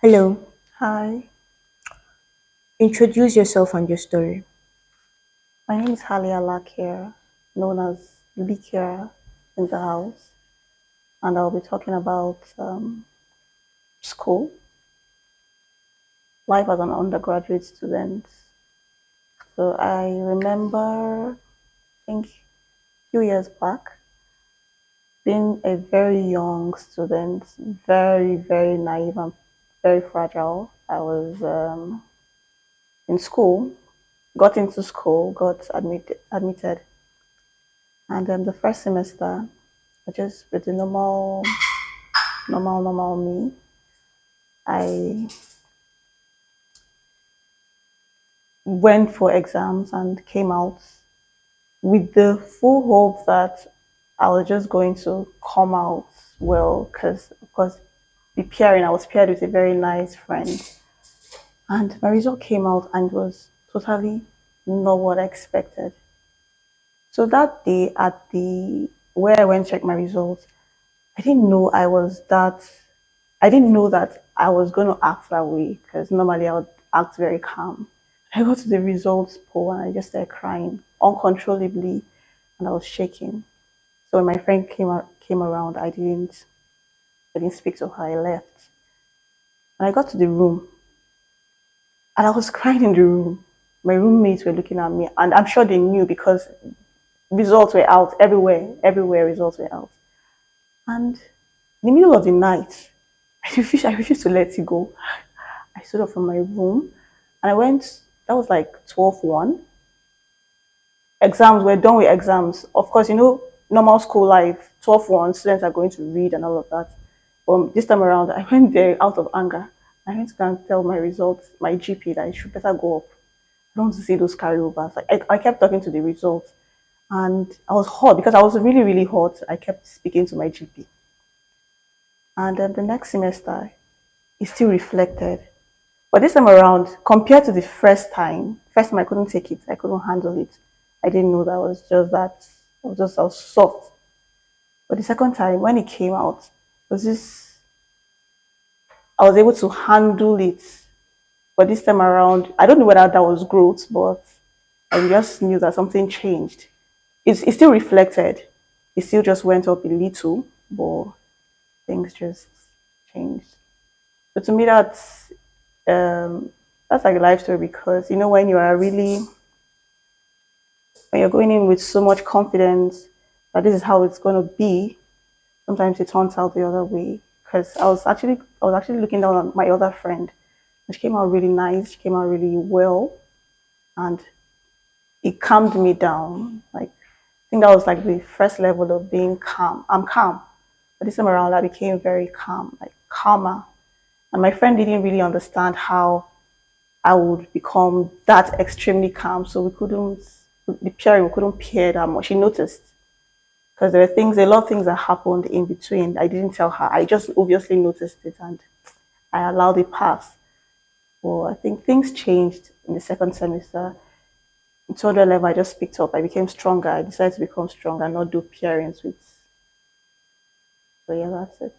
Hello, Hi, introduce yourself and your story. my name is Halle Allakyah, known as Likia in the house, and I'll be talking about school, life as an undergraduate student. So I remember, I think, a few years back, being a very young student, very, very naive and very fragile. I was in school, got into school, got admitted, and the first semester, I just with the normal me. I went for exams and came out with the full hope that I was just going to come out well, because of course, I was paired with a very nice friend, and my result came out and was totally not what I expected. So that day at the where I went to check my results, I didn't know I was that. I didn't know that I was going to act that way because normally I would act very calm. I got to the results poll and I just started crying uncontrollably, and I was shaking. So when my friend came around, I didn't speak to her. I left, and I got to the room, and I was crying in the room. My roommates were looking at me, and I'm sure they knew because results were out everywhere. Everywhere results were out, and in the middle of the night, I refused to let it go. I stood up from my room and I went, that was like 12:01. Exams, we're done with exams. Of course, normal school life, 12:01, students are going to read and all of that. This time around, I went there out of anger. I went to go and tell my results, my GP, that it should better go up. I don't want to see those carryovers. Like, I kept talking to the results and I was hot because I was really, really hot. I kept speaking to my GP. And then the next semester, it still reflected. But this time around, compared to the first time I couldn't take it. I couldn't handle it. I didn't know that was just that. I was soft. But the second time, when it came out, was this, I was able to handle it. But this time around, I don't know whether that was growth, but I just knew that something changed. It still reflected. It still just went up a little, but things just changed. So to me, that's like a life story because when you are really when you're going in with so much confidence that this is how it's going to be, sometimes it turns out the other way. Because I was actually looking down on my other friend, and she came out really nice. She came out really well, and it calmed me down. Like I think that was like the first level of being calm. I'm calm, but this time around I became very calm, like calmer. And my friend didn't really understand how I would become that extremely calm. So we couldn't peer that much. She noticed because there were a lot of things that happened in between. I didn't tell her. I just obviously noticed it and I allowed it pass. Well, I think things changed in the second semester. In 200 level, I just picked up. I became stronger. I decided to become stronger, not do peerings with. So yeah, that's it.